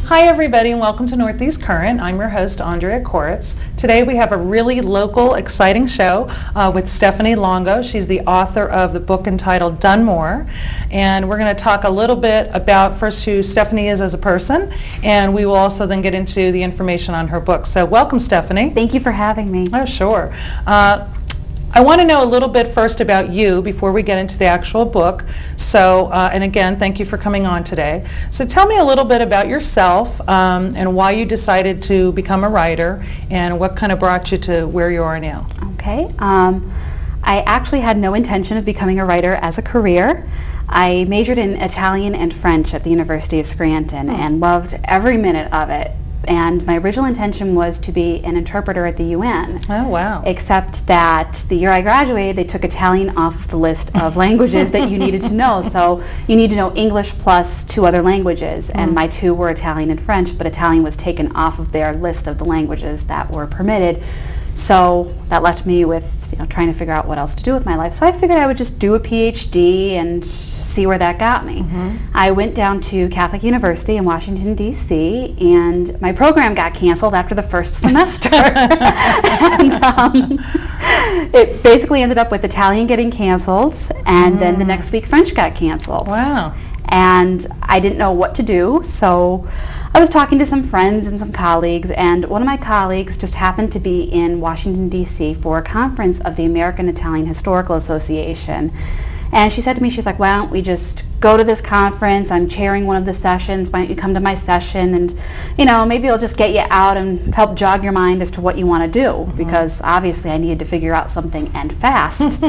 Hi everybody and welcome to Northeast Current. I'm your host Andrea Koritz. Today we have a really local, exciting show with Stephanie Longo. She's the author of the book entitled Dunmore, and we're going to talk a little bit about first who Stephanie is as a person, and we will also then get into the information on her book. So welcome, Stephanie. Thank you for having me. Oh, sure. I want to know a little bit first about you before we get into the actual book. So, and again, thank you for coming on today. So tell me a little bit about yourself and why you decided to become a writer and what kind of brought you to where you are now. Okay. I actually had no intention of becoming a writer as a career. I majored in Italian and French at the University of Scranton and loved every minute of it. And my original intention was to be an interpreter at the UN. Oh, wow. Except that the year I graduated, they took Italian off the list of languages that you needed to know. So you need to know English plus 2 other languages. And my 2 were Italian and French, but Italian was taken off of their list of the languages that were permitted. So that left me with trying to figure out what else to do with my life. So I figured I would just do a PhD and see where that got me. I went down to Catholic University in Washington, D.C., and my program got canceled after the first semester. And it basically ended up with Italian getting canceled, and then the next week French got canceled. Wow. And I didn't know what to do, so I was talking to some friends and some colleagues, and one of my colleagues just happened to be in Washington, D.C. for a conference of the American Italian Historical Association. And she said to me, she's like, why don't we just go to this conference? I'm chairing one of the sessions. Why don't you come to my session? And, maybe it'll just get you out and help jog your mind as to what you want to do. Because obviously I needed to figure out something and fast.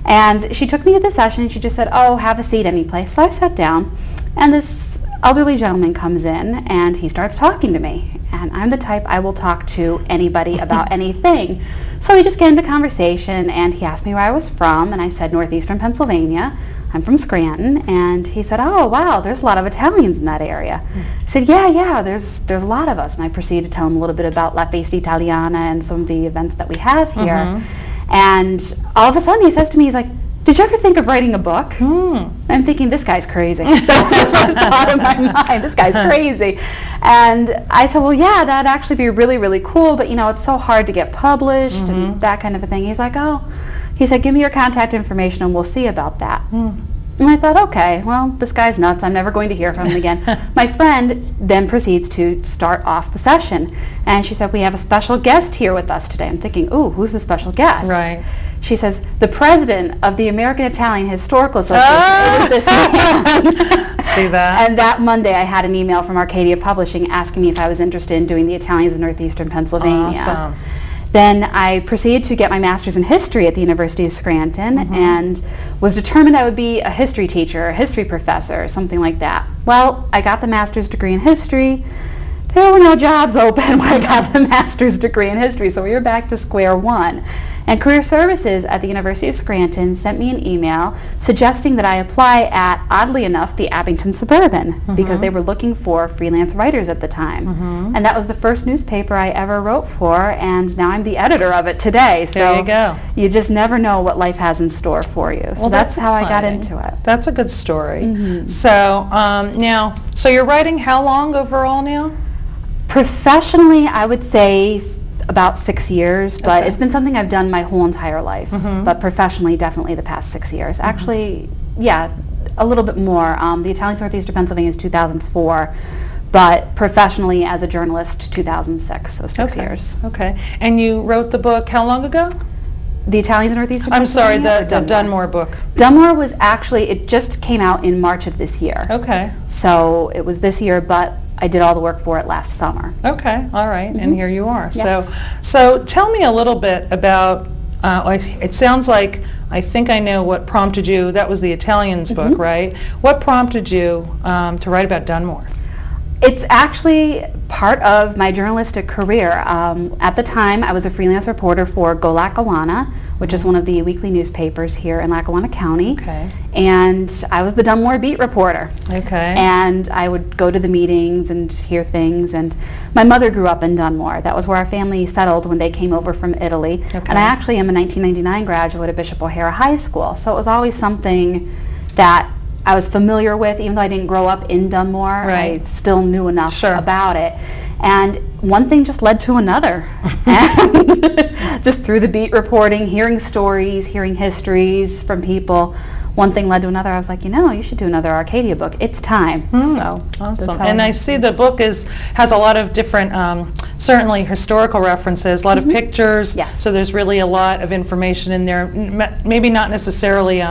And she took me to the session and she just said, oh, have a seat any place. So I sat down, and this elderly gentleman comes in and he starts talking to me. And I'm the type, I will talk to anybody about anything. So we just get into conversation, and he asked me where I was from, and I said Northeastern Pennsylvania. I'm from Scranton. And he said, oh wow, there's a lot of Italians in that area. I said, yeah, there's a lot of us. And I proceeded to tell him a little bit about La Festa Italiana and some of the events that we have here. And all of a sudden he says to me, he's like, did you ever think of writing a book? I'm thinking, this guy's crazy. That's the first thought in my mind. This guy's crazy. And I said, well, yeah, that'd actually be really, really cool, but it's so hard to get published and that kind of a thing. He's like, oh, he said, give me your contact information and we'll see about that. And I thought, okay, well, this guy's nuts. I'm never going to hear from him again. My friend then proceeds to start off the session. And she said, we have a special guest here with us today. I'm thinking, ooh, who's the special guest? Right. She says, the president of the American Italian Historical Association. It was this man. See that? And that Monday I had an email from Arcadia Publishing asking me if I was interested in doing the Italians of Northeastern Pennsylvania. Awesome. Then I proceeded to get my master's in history at the University of Scranton and was determined I would be a history teacher, a history professor, something like that. Well, I got the master's degree in history. There were no jobs open when I got the master's degree in history, so we were back to square one. And Career Services at the University of Scranton sent me an email suggesting that I apply at, oddly enough, the Abington Suburban, because they were looking for freelance writers at the time. And that was the first newspaper I ever wrote for, and now I'm the editor of it today. So there you go. You just never know what life has in store for you. So Well, that's how exciting. I got into it. That's a good story. So now, so you're writing how long overall now? Professionally, I would say about 6 years, but it's been something I've done my whole entire life. But professionally, definitely the past 6 years. Actually, yeah, a little bit more. The Italians of Northeastern Pennsylvania is 2004, but professionally as a journalist, 2006, so 6 years. Okay. And you wrote the book how long ago? The Italians of Northeastern I'm sorry, Pennsylvania? the Dunmore book. Dunmore was actually, it just came out in March of this year. Okay. So it was this year, but I did all the work for it last summer. Okay, all right, and here you are. Yes. So tell me a little bit about, it sounds like, I think I know what prompted you, that was the Italians book, right? What prompted you to write about Dunmore? It's actually part of my journalistic career. At the time, I was a freelance reporter for Go Lackawanna, which is one of the weekly newspapers here in Lackawanna County. Okay. And I was the Dunmore beat reporter. Okay. And I would go to the meetings and hear things. And my mother grew up in Dunmore. That was where our family settled when they came over from Italy. Okay. And I actually am a 1999 graduate of Bishop O'Hara High School. So it was always something that I was familiar with, even though I didn't grow up in Dunmore. Right. I still knew enough Sure. about it. And one thing just led to another. And just through the beat reporting, hearing stories, hearing histories from people, one thing led to another. I was like, you should do another Arcadia book. It's time. So that's Awesome. how And I see the book has a lot of different, certainly historical references, a lot of pictures. Yes. So there's really a lot of information in there. Maybe not necessarily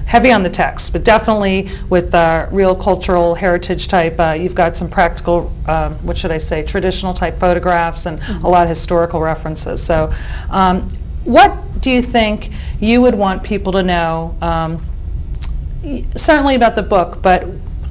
heavy on the text, but definitely with real cultural heritage type. You've got some practical, what should I say, traditional type photographs and a lot of historical references. So what do you think you would want people to know, certainly about the book, but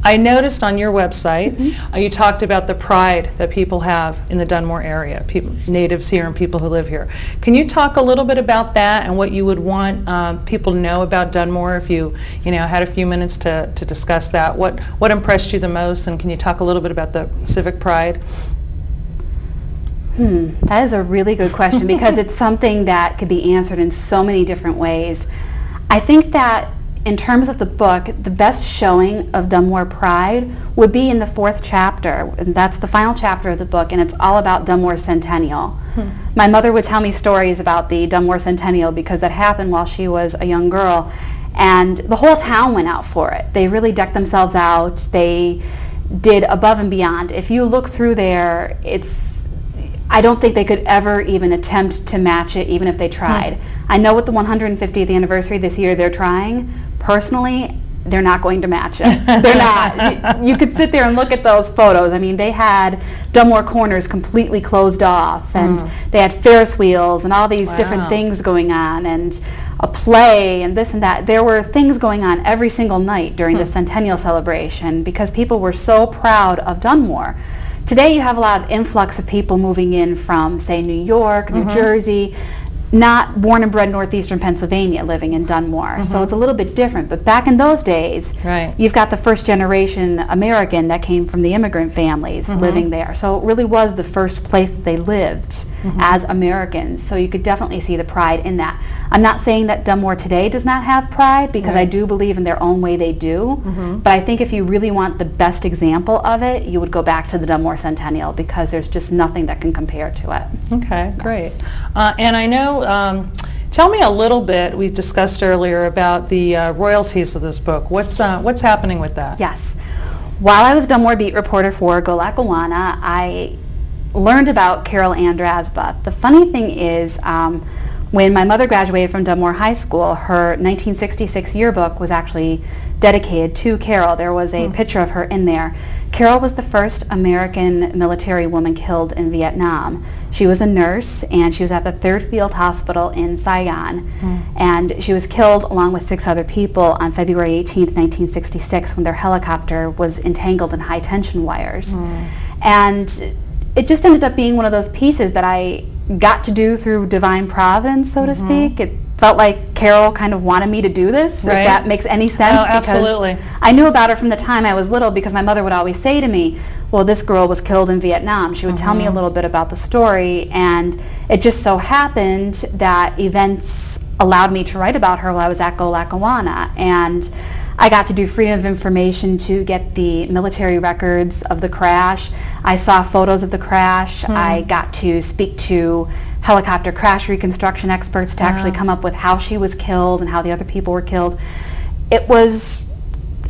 I noticed on your website you talked about the pride that people have in the Dunmore area, natives here and people who live here. Can you talk a little bit about that and what you would want people to know about Dunmore if you had a few minutes to discuss that? What impressed you the most, and can you talk a little bit about the civic pride? That is a really good question because it's something that could be answered in so many different ways. I think that in terms of the book, the best showing of Dunmore pride would be in the 4th chapter, and that's the final chapter of the book, and it's all about Dunmore's centennial. My mother would tell me stories about the Dunmore centennial because it happened while she was a young girl, and the whole town went out for it. They really decked themselves out. They did above and beyond. If you look through there, I don't think they could ever even attempt to match it, even if they tried. I know with the 150th anniversary this year they're trying. Personally, they're not going to match it. They're not. You could sit there and look at those photos. I mean, they had Dunmore Corners completely closed off, and they had Ferris wheels and all these different things going on, and a play and this and that. There were things going on every single night during the centennial celebration because people were so proud of Dunmore. Today you have a lot of influx of people moving in from, say, New York, New Jersey, not born and bred Northeastern Pennsylvania, living in Dunmore. So it's a little bit different. But back in those days, you've got the first generation American that came from the immigrant families living there. So it really was the first place that they lived as Americans. So you could definitely see the pride in that. I'm not saying that Dunmore today does not have pride, because I do believe in their own way they do. But I think if you really want the best example of it, you would go back to the Dunmore Centennial, because there's just nothing that can compare to it. Okay, great. And I know, tell me a little bit, we discussed earlier about the royalties of this book. What's happening with that? Yes. While I was Dunmore beat reporter for Go Lackawanna, I learned about Carol Ann Drasba. The funny thing is, when my mother graduated from Dunmore High School, her 1966 yearbook was actually dedicated to Carol. There was a picture of her in there. Carol was the first American military woman killed in Vietnam. She was a nurse, and she was at the 3rd Field Hospital in Saigon. And she was killed along with 6 other people on February 18th, 1966, when their helicopter was entangled in high-tension wires. And it just ended up being one of those pieces that I got to do through divine providence, so to speak. It felt like Carol kind of wanted me to do this, if that makes any sense. Oh, absolutely. I knew about her from the time I was little, because my mother would always say to me, well, this girl was killed in Vietnam. She would tell me a little bit about the story, and it just so happened that events allowed me to write about her while I was at Go Lackawanna. And I got to do Freedom of Information to get the military records of the crash. I saw photos of the crash. I got to speak to helicopter crash reconstruction experts to actually come up with how she was killed and how the other people were killed. It was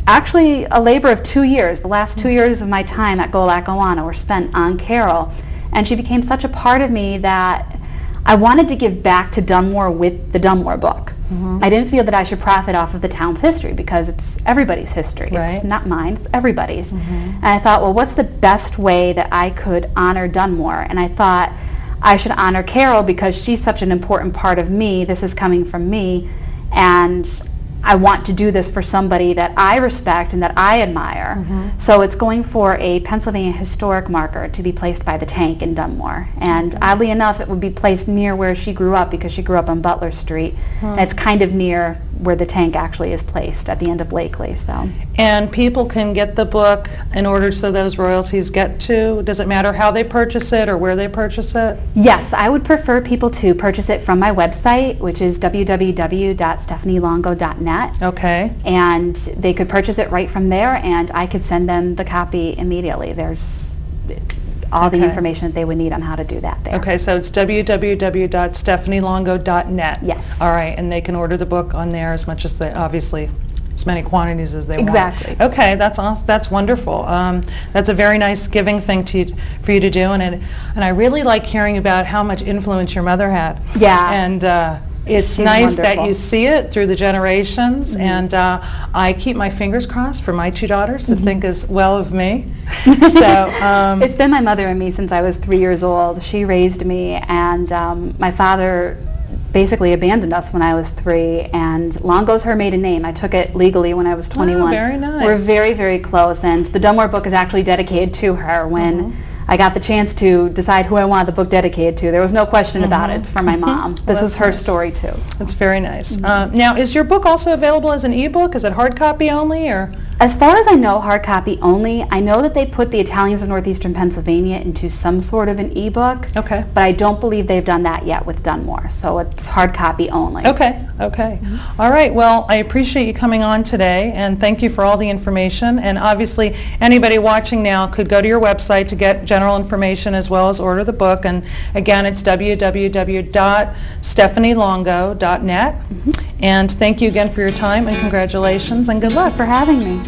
actually a labor of 2 years. The last 2 years of my time at Go Lackawanna were spent on Carol, and she became such a part of me that I wanted to give back to Dunmore with the Dunmore book. I didn't feel that I should profit off of the town's history, because it's everybody's history. It's not mine, it's everybody's. And I thought, well, what's the best way that I could honor Dunmore? And I thought I should honor Carol, because she's such an important part of me. This is coming from me, and I want to do this for somebody that I respect and that I admire. So it's going for a Pennsylvania historic marker to be placed by the tank in Dunmore. And oddly enough, it would be placed near where she grew up, because she grew up on Butler Street. And it's kind of near where the tank actually is placed at the end of Blakely. So. And people can get the book in order so those royalties get to, does it matter how they purchase it or where they purchase it? Yes, I would prefer people to purchase it from my website, which is www.stephanielongo.net. Okay. And they could purchase it right from there, and I could send them the copy immediately. There's all the Okay. information that they would need on how to do that there. Okay, so it's www.stephanielongo.net. Yes. All right, and they can order the book on there as much as they, obviously, as many quantities as they Exactly. want. Okay, that's awesome. That's wonderful. That's a very nice giving thing for you to do, and I really like hearing about how much influence your mother had. Yeah. And it's She's nice that wonderful. you see it through the generations, and I keep my fingers crossed for my two daughters to think as well of me. So It's been my mother and me since I was 3 years old. She raised me, and my father basically abandoned us when I was 3, and Longo's her maiden name. I took it legally when I was 21. very nice. We're very, very close, and the Dunmore book is actually dedicated to her. When I got the chance to decide who I wanted the book dedicated to, there was no question about it. It's for my mom. This Well, is her that's nice. story too. That's very nice. Now, is your book also available as an ebook? Is it hard copy only, or? As far as I know, hard copy only. I know that they put the Italians of Northeastern Pennsylvania into some sort of an ebook, Okay. but I don't believe they've done that yet with Dunmore, so it's hard copy only. Okay, okay. All right, well, I appreciate you coming on today, and thank you for all the information. And obviously, anybody watching now could go to your website to get general information as well as order the book. And again, it's www.stephanielongo.net. And thank you again for your time, and congratulations, and good luck. For having me.